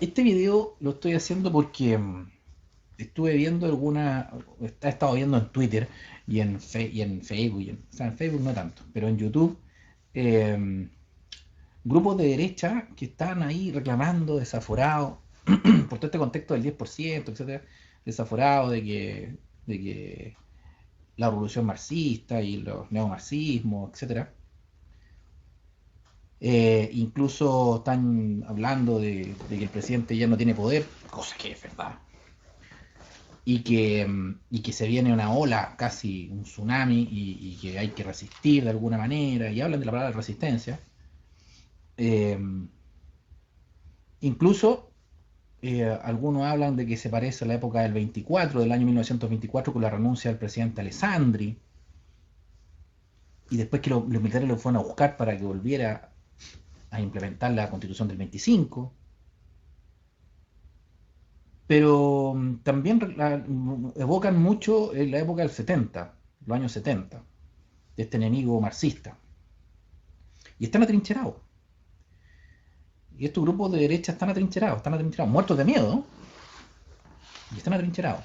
Este video lo estoy haciendo porque estuve viendo he estado viendo en Twitter y en Facebook, o sea, en Facebook no tanto, pero en YouTube, eh, grupos de derecha que están ahí reclamando, desaforados, por todo este contexto del 10%, etcétera, desaforados de que la revolución marxista y los neomarxismos, etcétera. Incluso están hablando de que el presidente ya no tiene poder, cosa que es verdad, y que se viene una ola, casi un tsunami, y que hay que resistir de alguna manera, y hablan de la palabra resistencia. Eh, Incluso algunos hablan de que se parece a la época del 24, del año 1924, con la renuncia del presidente Alessandri, y después que los militares lo fueron a buscar para que volviera a implementar la constitución del 25. Pero también evocan mucho en la época del 70, los años 70, de este enemigo marxista. Y están atrincherados. Y estos grupos de derecha están atrincherados, muertos de miedo, y están atrincherados.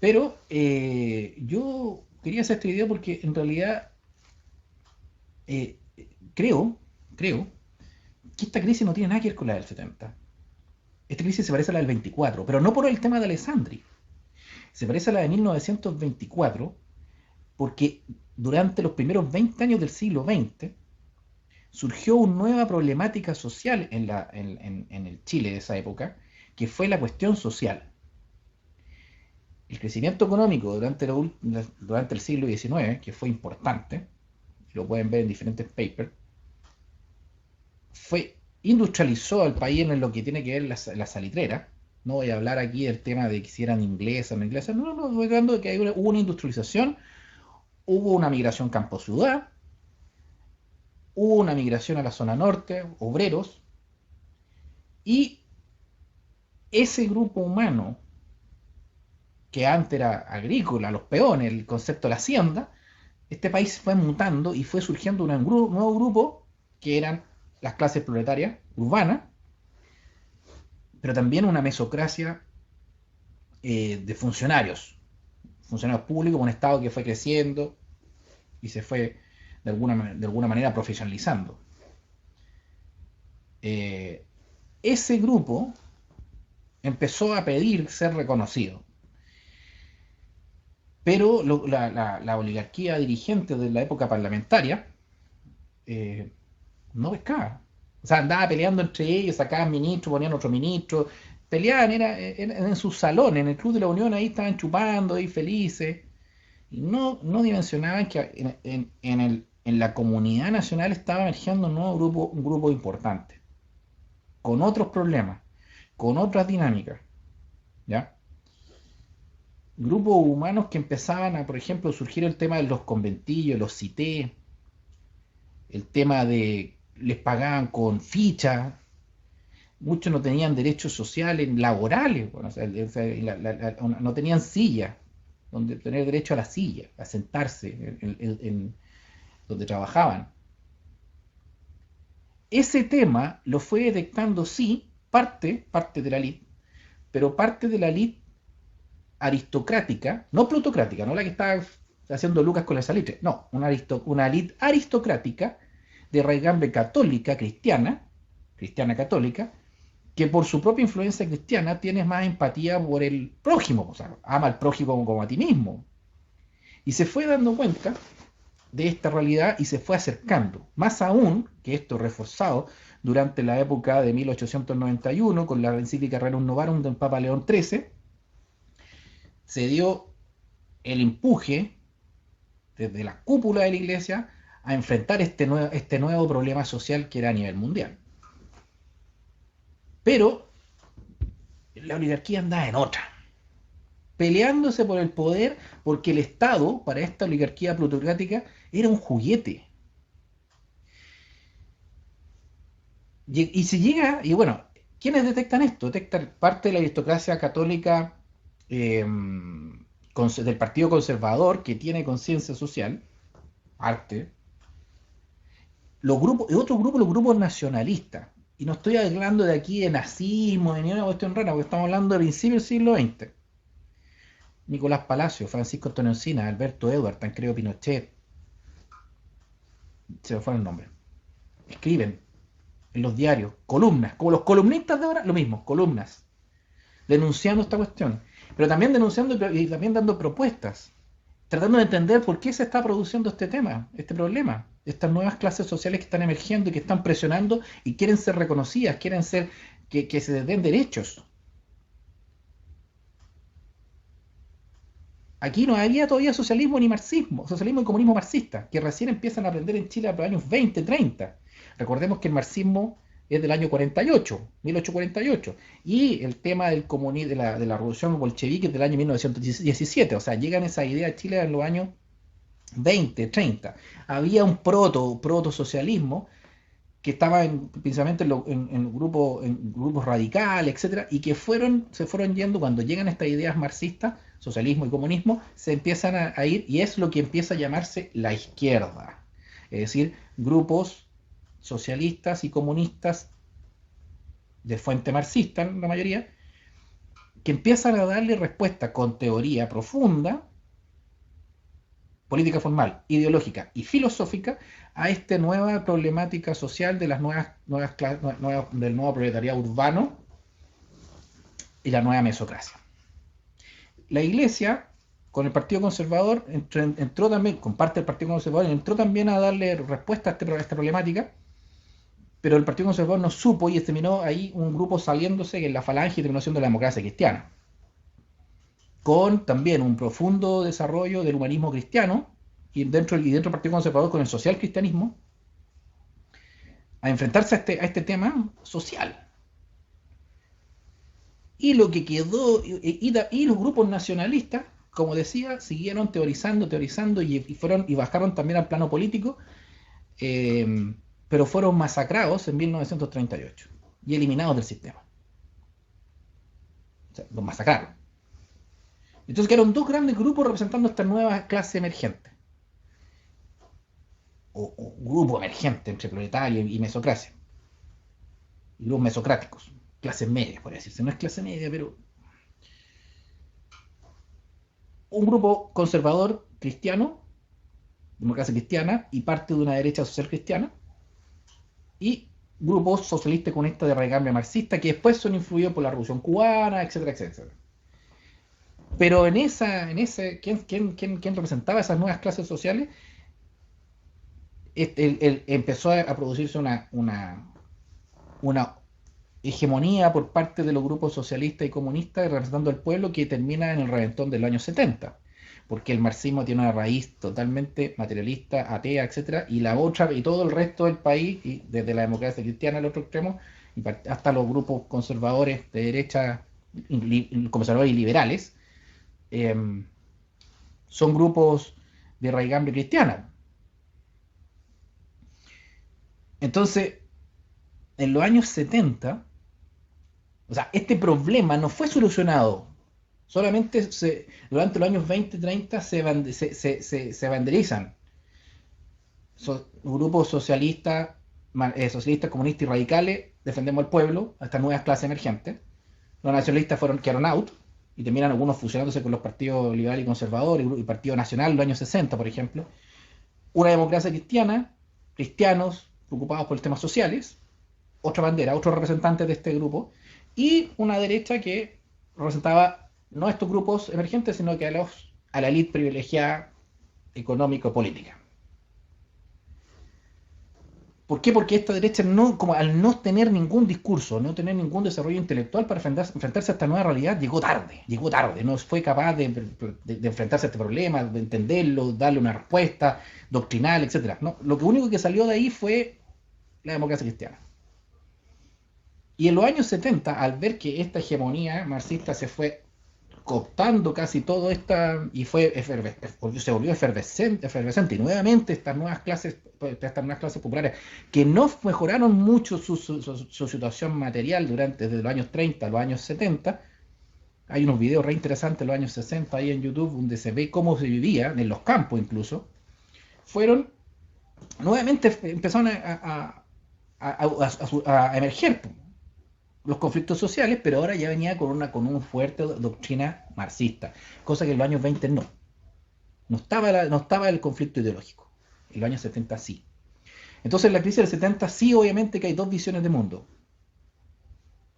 Pero yo quería hacer este video porque en realidad eh, creo, creo que esta crisis no tiene nada que ver con la del 70. Esta crisis se parece a la del 24, pero no por el tema de Alessandri. Se parece a la de 1924 porque durante los primeros 20 años del siglo XX surgió una nueva problemática social en el Chile de esa época, que fue la cuestión social. El crecimiento económico durante el siglo XIX, que fue importante, lo pueden ver en diferentes papers, industrializó al país en lo que tiene que ver la salitrera. No voy a hablar aquí del tema de que si eran inglesas o no inglesas, no, estoy hablando de que hubo una industrialización, hubo una migración campo-ciudad, hubo una migración a la zona norte, obreros, y ese grupo humano que antes era agrícola, los peones, el concepto de la hacienda, este país fue mutando y fue surgiendo un nuevo grupo que eran las clases proletarias urbanas, pero también una mesocracia de funcionarios públicos, un Estado que fue creciendo y se fue de alguna manera profesionalizando. Eh, Ese grupo empezó a pedir ser reconocido, pero la oligarquía dirigente de la época parlamentaria eh, no pescaba. O sea, andaba peleando entre ellos, sacaban ministros, ponían otro ministro, peleaban, era en sus salones, en el Club de la Unión, ahí estaban chupando, ahí felices, y no dimensionaban que en la comunidad nacional estaba emergiendo un grupo importante, con otros problemas, con otras dinámicas, ¿ya? Grupos humanos que empezaban a, por ejemplo, surgir el tema de los conventillos, los CITES, el tema de les pagaban con ficha, muchos no tenían derechos sociales, laborales, bueno, o sea, no tenían silla, donde tener derecho a la silla, a sentarse donde trabajaban. Ese tema lo fue detectando, sí, parte de la elite, pero parte de la elite aristocrática, no plutocrática, no la que está haciendo Lucas con la salitre, no, una elite aristocrática de raigambre católica, cristiana católica, que por su propia influencia cristiana tienes más empatía por el prójimo, o sea, ama al prójimo como a ti mismo. Y se fue dando cuenta de esta realidad y se fue acercando. Más aún que esto reforzado durante la época de 1891 con la encíclica Rerum Novarum del Papa León XIII, se dio el empuje desde la cúpula de la iglesia a enfrentar este nuevo problema social que era a nivel mundial. Pero la oligarquía andaba en otra, peleándose por el poder porque el Estado, para esta oligarquía plutocrática, era un juguete. Y se llega, y bueno, ¿quiénes detectan esto? Detectan parte de la aristocracia católica eh, del Partido Conservador que tiene conciencia social, arte, los grupos, y otro grupo, los grupos nacionalistas. Y no estoy hablando de aquí de nazismo, de ni una cuestión rara, porque estamos hablando de principios del siglo XX. Nicolás Palacio, Francisco Antonio Encina, Alberto Edward, Tancredo Pinochet, se me fue el nombre. Escriben en los diarios, columnas, como los columnistas de ahora, lo mismo, columnas, denunciando esta cuestión, pero también denunciando y también dando propuestas, tratando de entender por qué se está produciendo este tema, este problema, estas nuevas clases sociales que están emergiendo y que están presionando y quieren ser reconocidas, quieren ser que se les den derechos. Aquí no había todavía socialismo ni marxismo, socialismo y comunismo marxista, que recién empiezan a aprender en Chile a los años 20, 30. Recordemos que el marxismo es del año 48, 1848, y el tema de la revolución bolchevique es del año 1917, o sea, llegan esa idea a Chile en los años 20, 30. Había un proto-socialismo que estaba principalmente en grupos radicales, etcétera, y que se fueron yendo cuando llegan estas ideas marxistas, socialismo y comunismo, se empiezan a ir, y es lo que empieza a llamarse la izquierda. Es decir, grupos socialistas y comunistas de fuente marxista, en la mayoría, que empiezan a darle respuesta con teoría profunda, política formal, ideológica y filosófica a esta nueva problemática social de las del nuevo proletariado urbano y la nueva mesocracia. La Iglesia, con el Partido Conservador, entró también, con parte del Partido Conservador, entró también a darle respuesta a esta problemática, pero el Partido Conservador no supo y terminó ahí un grupo saliéndose en la falange y terminó siendo la democracia cristiana, con también un profundo desarrollo del humanismo cristiano y dentro del Partido Conservador con el social cristianismo, a enfrentarse a este tema social. Y lo que quedó, y los grupos nacionalistas, como decía, siguieron teorizando y bajaron también al plano político, pero fueron masacrados en 1938 y eliminados del sistema. O sea, los masacraron. Entonces quedaron dos grandes grupos representando esta nueva clase emergente. O grupo emergente entre proletario y mesocracia. Y grupos mesocráticos. Clases medias, por decirse. No es clase media, pero un grupo conservador cristiano, democracia cristiana, y parte de una derecha social cristiana, y grupos socialistas y comunistas de raigambre marxista, que después son influidos por la Revolución Cubana, etcétera, etcétera. Pero ¿quién representaba esas nuevas clases sociales? Empezó a producirse una hegemonía por parte de los grupos socialistas y comunistas representando al pueblo que termina en el reventón del año 70, porque el marxismo tiene una raíz totalmente materialista, atea, etcétera, y todo el resto del país, y desde la democracia cristiana al otro extremo, hasta los grupos conservadores de derecha, conservadores y liberales, son grupos de raigambre cristiana. Entonces, en los años 70, o sea, este problema no fue solucionado. Solamente durante los años 20, 30 se banderizan grupos socialistas, comunistas y radicales, defendemos al pueblo, a estas nuevas clases emergentes. Los nacionalistas quedaron out y terminan algunos fusionándose con los partidos liberal y conservador y Partido Nacional en los años 60, por ejemplo. Una democracia cristiana, cristianos preocupados por los temas sociales, otra bandera, otros representantes de este grupo, y una derecha que representaba no a estos grupos emergentes, sino que a la élite privilegiada económico-política. ¿Por qué? Porque esta derecha, al no tener ningún discurso, no tener ningún desarrollo intelectual para enfrentarse a esta nueva realidad, llegó tarde, no fue capaz de enfrentarse a este problema, de entenderlo, darle una respuesta doctrinal, etc. No, lo único que salió de ahí fue la democracia cristiana. Y en los años 70, al ver que esta hegemonía marxista se fue cooptando casi todo y se volvió efervescente, y nuevamente estas nuevas clases populares que no mejoraron mucho su situación material desde los años 30 a los años 70. Hay unos videos re interesantes de los años 60 ahí en YouTube donde se ve cómo se vivía en los campos incluso. Nuevamente empezaron a a emerger los conflictos sociales, pero ahora ya venía con una fuerte doctrina marxista, cosa que en los años 20 no. No estaba el conflicto ideológico. En los años 70 sí. Entonces en la crisis del 70 sí, obviamente que hay dos visiones de mundo.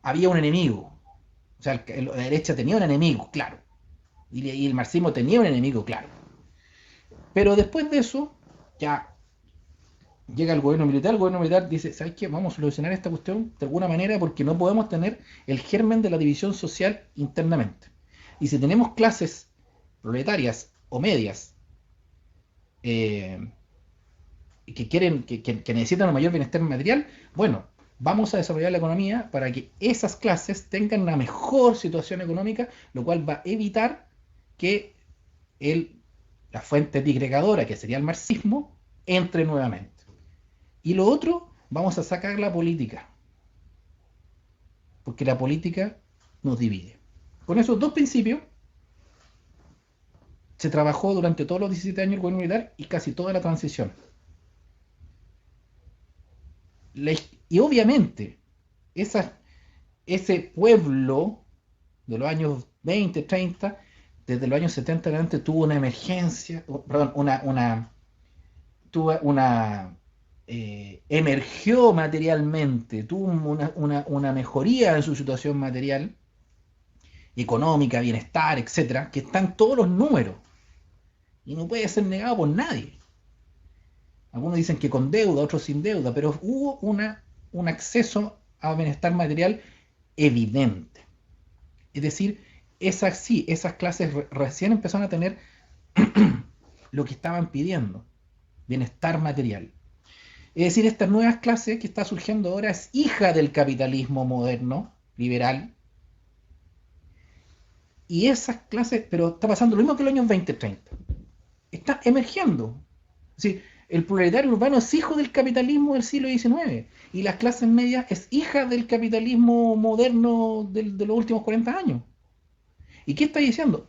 Había un enemigo. O sea, la derecha tenía un enemigo, claro. Y el marxismo tenía un enemigo, claro. Pero después de eso, ya llega el gobierno militar dice, ¿sabes qué? Vamos a solucionar esta cuestión de alguna manera porque no podemos tener el germen de la división social internamente. Y si tenemos clases proletarias o medias eh, que necesitan un mayor bienestar material, bueno, vamos a desarrollar la economía para que esas clases tengan una mejor situación económica, lo cual va a evitar que la fuente disgregadora, que sería el marxismo, entre nuevamente. Y lo otro, vamos a sacar la política, porque la política nos divide. Con esos dos principios se trabajó durante todos los 17 años el gobierno militar y casi toda la transición. Y obviamente, ese pueblo de los años 20, 30, desde los años 70 en adelante tuvo una emergencia, perdón, tuvo emergió materialmente, tuvo una mejoría en su situación material, económica, bienestar, etcétera, que están todos los números y no puede ser negado por nadie. Algunos dicen que con deuda, otros sin deuda, pero hubo un acceso a bienestar material evidente. Es decir, esas clases recién empezaron a tener lo que estaban pidiendo, bienestar material. Es decir, estas nuevas clases que está surgiendo ahora es hija del capitalismo moderno, liberal, y esas clases, pero está pasando lo mismo que en los años 20-30. Está emergiendo. Es decir, el proletario urbano es hijo del capitalismo del siglo XIX y las clases medias es hija del capitalismo moderno de los últimos 40 años. ¿Y qué está diciendo?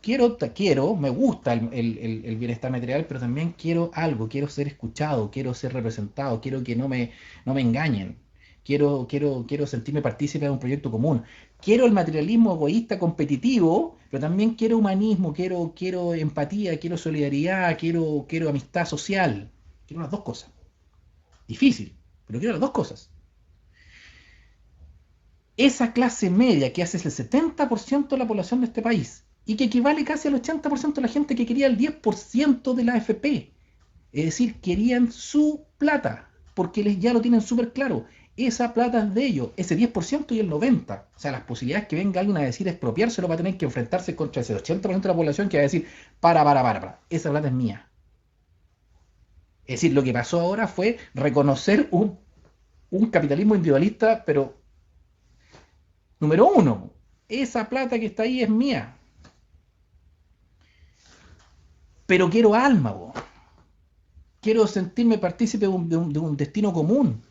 Me gusta el bienestar material, pero también quiero algo, quiero ser escuchado, quiero ser representado, quiero que no me engañen, quiero sentirme partícipe de un proyecto común. Quiero el materialismo egoísta competitivo, pero también quiero humanismo, quiero empatía, quiero solidaridad, quiero amistad social. Quiero las dos cosas. Difícil, pero quiero las dos cosas. Esa clase media que hace el 70% de la población de este país y que equivale casi al 80% de la gente que quería el 10% de la AFP. Es decir, querían su plata, porque ya lo tienen súper claro. Esa plata es de ellos, ese 10% y el 90%. O sea, las posibilidades que venga alguien a decir expropiárselo va a tener que enfrentarse contra ese 80% de la población que va a decir, para, esa plata es mía. Es decir, lo que pasó ahora fue reconocer un capitalismo individualista, pero número uno, esa plata que está ahí es mía. Pero quiero alma, bo. Quiero sentirme partícipe de un destino común.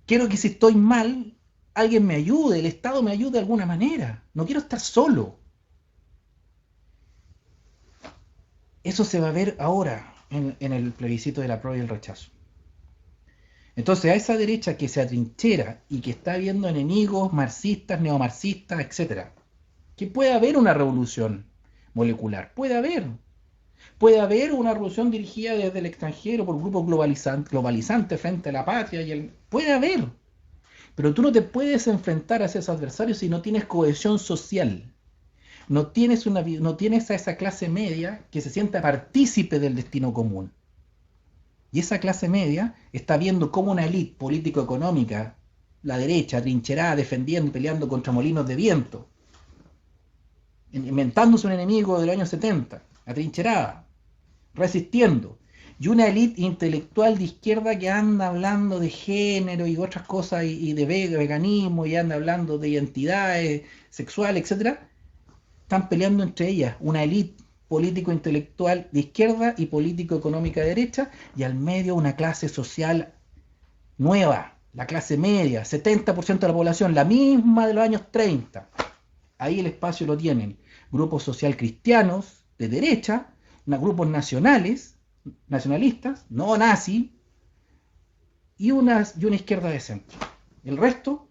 Quiero que si estoy mal, alguien me ayude, el Estado me ayude de alguna manera. No quiero estar solo. Eso se va a ver ahora en el plebiscito de la prueba y el rechazo. Entonces a esa derecha que se atrinchera y que está viendo enemigos marxistas, neomarxistas, etc., que puede haber una revolución molecular, puede haber una revolución dirigida desde el extranjero por grupos globalizantes frente a la patria, puede haber, pero tú no te puedes enfrentar a esos adversarios si no tienes cohesión social, no tienes a esa clase media que se sienta partícipe del destino común. Y esa clase media está viendo cómo una élite político-económica, la derecha, trincherada, defendiendo, peleando contra molinos de viento, inventándose un enemigo de los años 70, atrincherada, resistiendo, y una élite intelectual de izquierda que anda hablando de género y otras cosas, y de veganismo, y anda hablando de identidades sexuales, etc., están peleando entre ellas, una élite político-intelectual de izquierda y político-económica de derecha, y al medio una clase social nueva, la clase media, 70% de la población, la misma de los años 30. Ahí el espacio lo tienen grupos social cristianos de derecha, grupos nacionalistas, no nazi, y una izquierda de centro. El resto